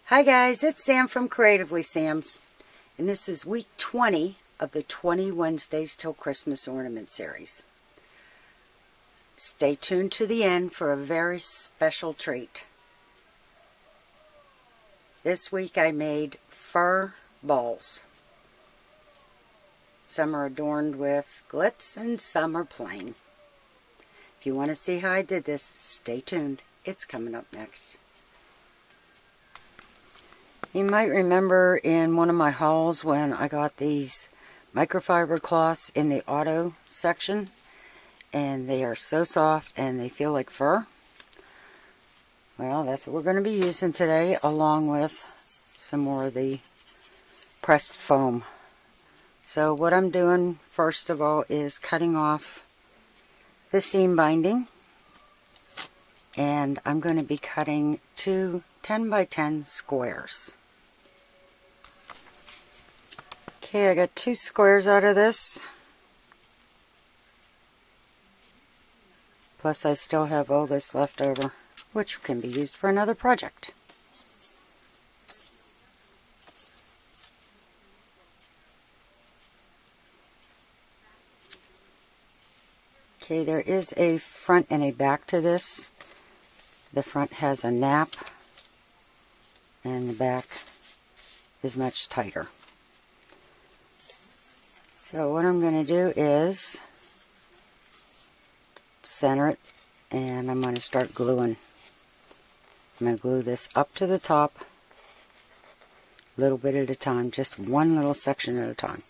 Hi guys, it's Sam from Creatively Sam's, and this is week 20 of the 20 Wednesdays Till Christmas Ornament series. Stay tuned to the end for a very special treat. This week I made fur balls. Some are adorned with glitz and some are plain. If you want to see how I did this, stay tuned. It's coming up next. You might remember in one of my hauls when I got these microfiber cloths in the auto section, and they are so soft and they feel like fur. Well, that's what we're going to be using today, along with some more of the pressed foam. So what I'm doing first of all is cutting off the seam binding, and I'm going to be cutting two 10 by 10 squares. Okay, I got two squares out of this. Plus I still have all this left over, which can be used for another project. Okay, there is a front and a back to this. The front has a nap, and the back is much tighter. So what I'm going to do is center it, and I'm going to start gluing. I'm going to glue this up to the top, a little bit at a time, just one little section at a time.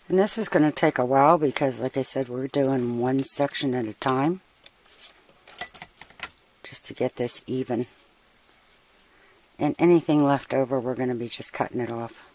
And this is going to take a while because, like I said, we're doing one section at a time just to get this even. And anything left over, we're going to be just cutting it off.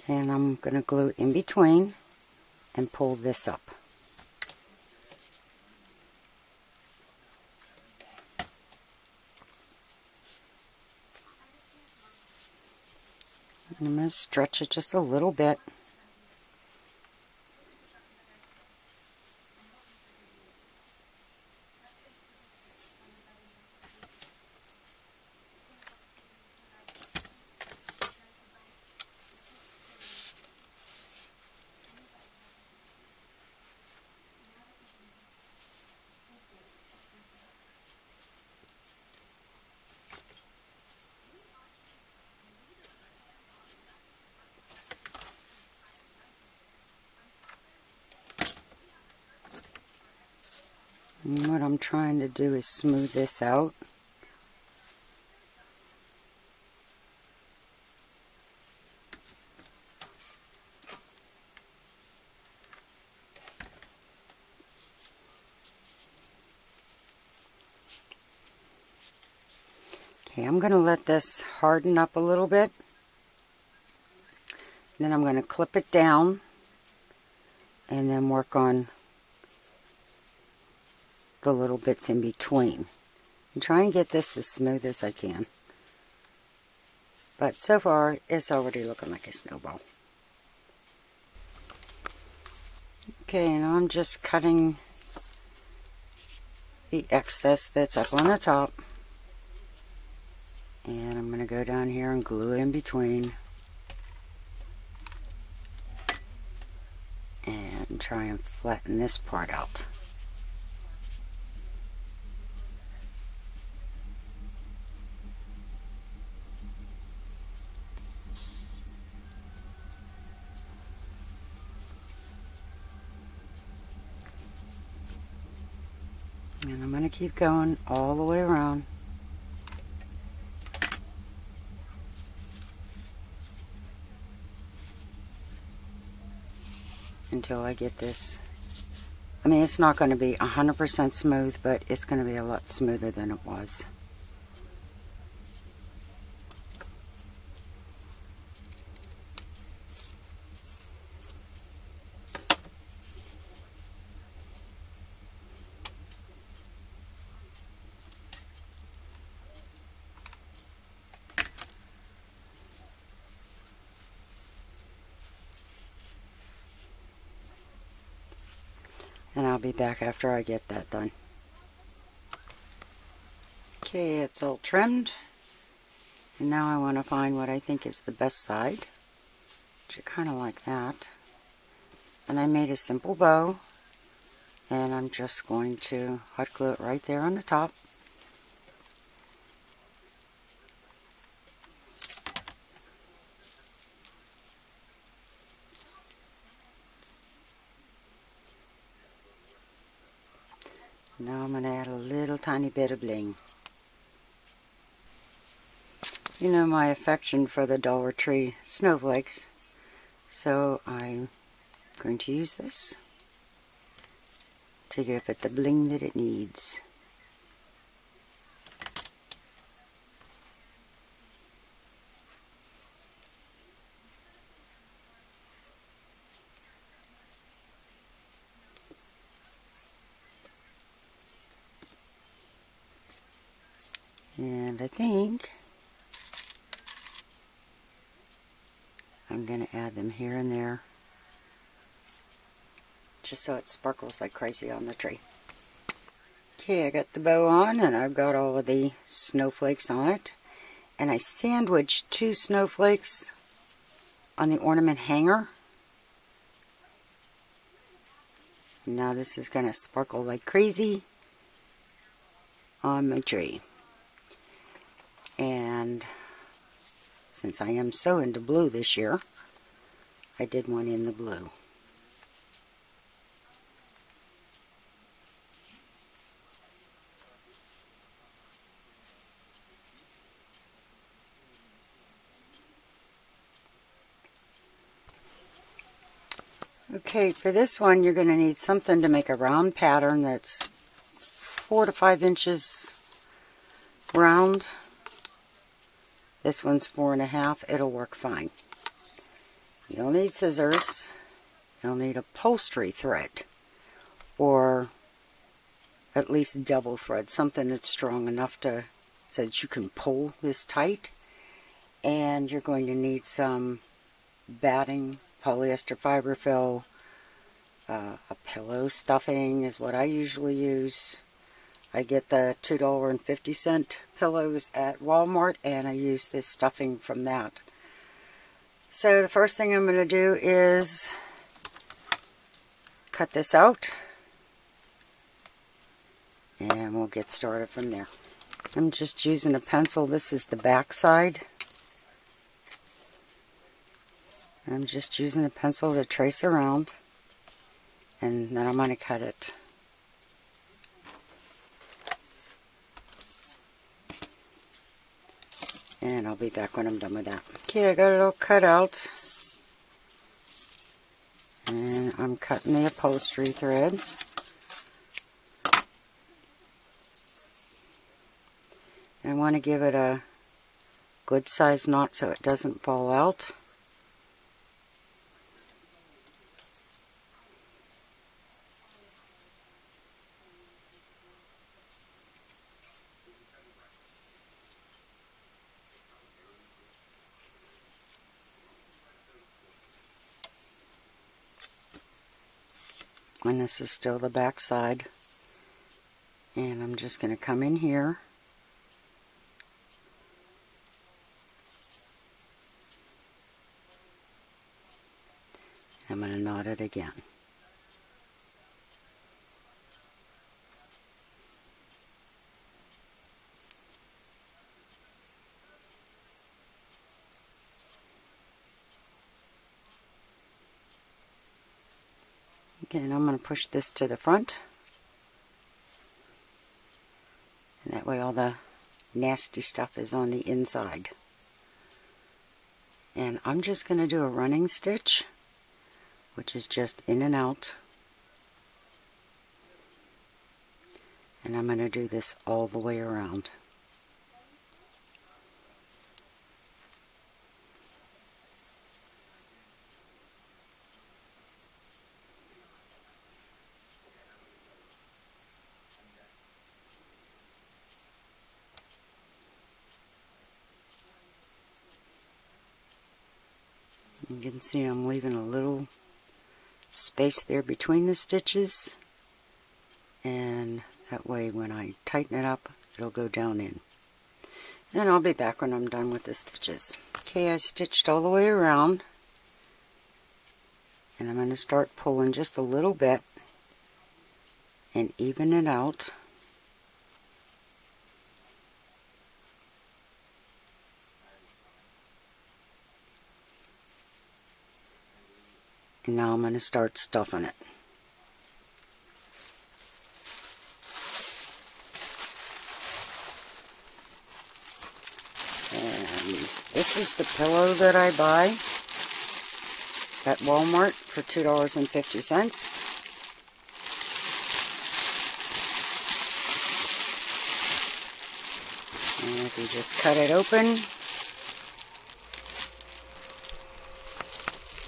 And I'm going to glue in between and pull this up. And I'm going to stretch it just a little bit. And what I'm trying to do is smooth this out. Okay, I'm going to let this harden up a little bit. Then I'm going to clip it down and then work on the little bits in between. And try and get this as smooth as I can. But so far, it's already looking like a snowball. Okay, now I'm just cutting the excess that's up on the top. And I'm going to go down here and glue it in between. And try and flatten this part out. And I'm going to keep going all the way around. until I get this. I mean, it's not going to be 100% smooth, but it's going to be a lot smoother than it was. And I'll be back after I get that done. Okay, it's all trimmed. And now I want to find what I think is the best side. Which I kind of like that. And I made a simple bow. And I'm just going to hot glue it right there on the top. Now I'm going to add a little tiny bit of bling. You know my affection for the Dollar Tree snowflakes, so I'm going to use this to give it the bling that it needs. And I think I'm going to add them here and there, just so it sparkles like crazy on the tree. Okay, I got the bow on and I've got all of the snowflakes on it. And I sandwiched 2 snowflakes on the ornament hanger. Now this is going to sparkle like crazy on my tree. And since I am so into blue this year, I did one in the blue. Okay, for this one you're going to need something to make a round pattern that's 4 to 5 inches round. This one's 4.5. It'll work fine. You'll need scissors. You'll need upholstery thread, or at least double thread, something that's strong enough to so that you can pull this tight. And you're going to need some batting, polyester fiberfill, a pillow stuffing is what I usually use. I get the $2.50 pillows at Walmart, and I use this stuffing from that. So the first thing I'm going to do is cut this out, and we'll get started from there. I'm just using a pencil. This is the back side. I'm just using a pencil to trace around, and then I'm going to cut it. And I'll be back when I'm done with that. Okay, I got it all cut out. And I'm cutting the upholstery thread. And I want to give it a good size knot so it doesn't fall out. And this is still the back side. And I'm just going to come in here. I'm going to knot it again. Again, I'm going to push this to the front. And that way all the nasty stuff is on the inside. And I'm just going to do a running stitch which is just in and out. And I'm going to do this all the way around. You can see I'm leaving a little space there between the stitches, and that way when I tighten it up, it'll go down in. And I'll be back when I'm done with the stitches. Okay, I stitched all the way around, and I'm going to start pulling just a little bit and even it out. And now I'm going to start stuffing it. And this is the pillow that I buy at Walmart for $2.50. And if you just cut it open,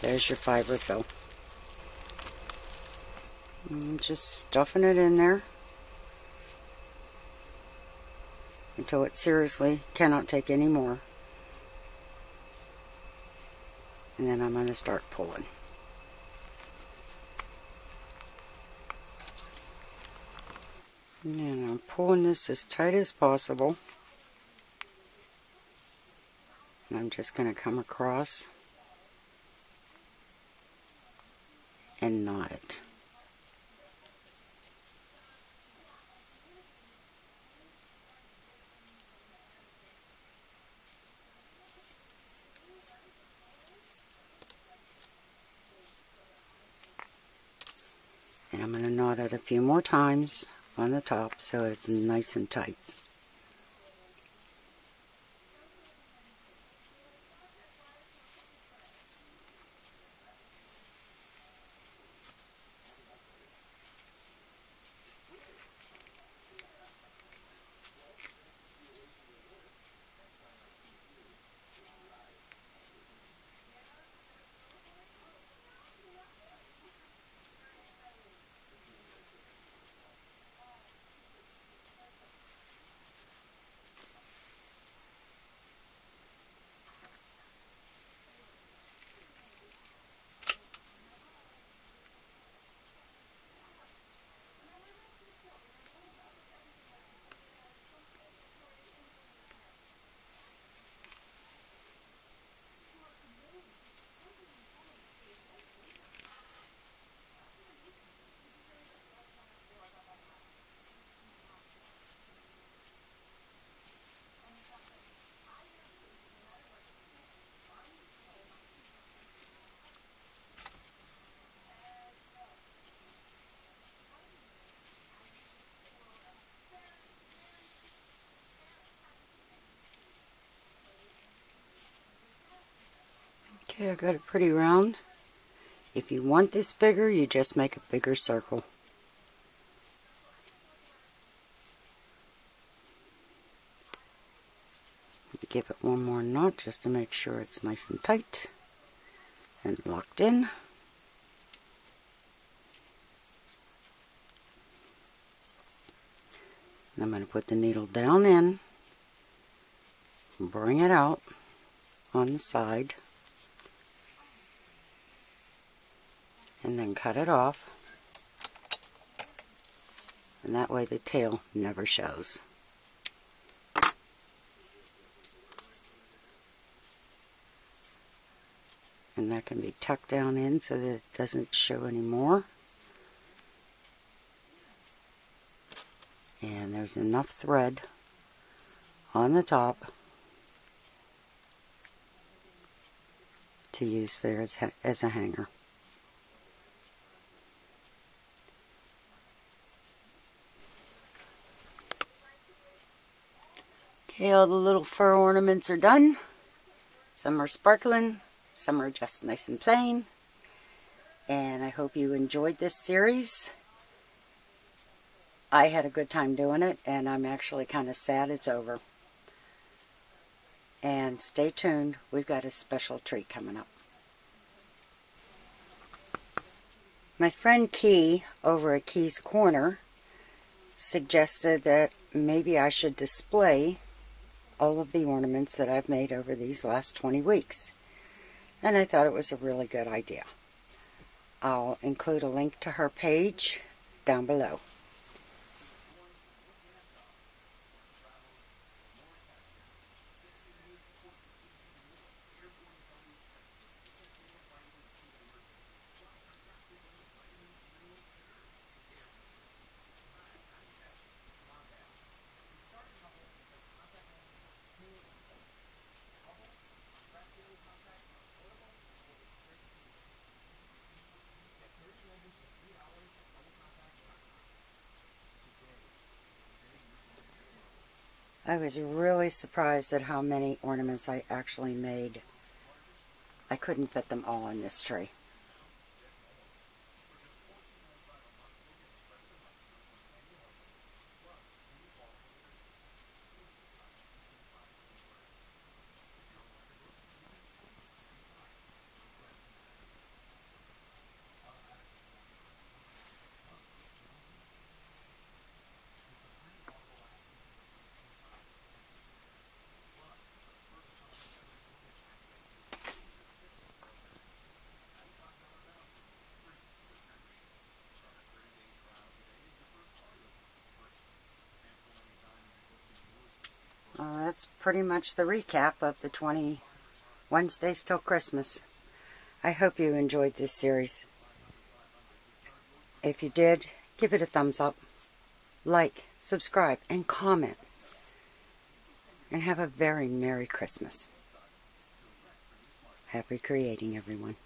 there's your fiber fill. And just stuffing it in there until it seriously cannot take any more. And then I'm going to start pulling. And I'm pulling this as tight as possible. And I'm just going to come across and knot it. And I'm going to knot it a few more times on the top so it's nice and tight. Okay, I got it pretty round. If you want this bigger, you just make a bigger circle. Give it one more knot just to make sure it's nice and tight and locked in. And I'm going to put the needle down in, bring it out on the side, and then cut it off. And that way the tail never shows. And that can be tucked down in so that it doesn't show anymore. And there's enough thread on the top to use there as a hanger. Okay, all the little fur ornaments are done. Some are sparkling, some are just nice and plain. and I hope you enjoyed this series. I had a good time doing it, and I'm actually kind of sad it's over. And stay tuned, we've got a special treat coming up. My friend Key over at Key's Corner suggested that maybe I should display all of the ornaments that I've made over these last 20 weeks. And I thought it was a really good idea. I'll include a link to her page down below. I was really surprised at how many ornaments I actually made. I couldn't fit them all in this tree. That's pretty much the recap of the 20 Wednesdays till Christmas. I hope you enjoyed this series. If you did, give it a thumbs up, like, subscribe, and comment. And have a very Merry Christmas. Happy creating, everyone.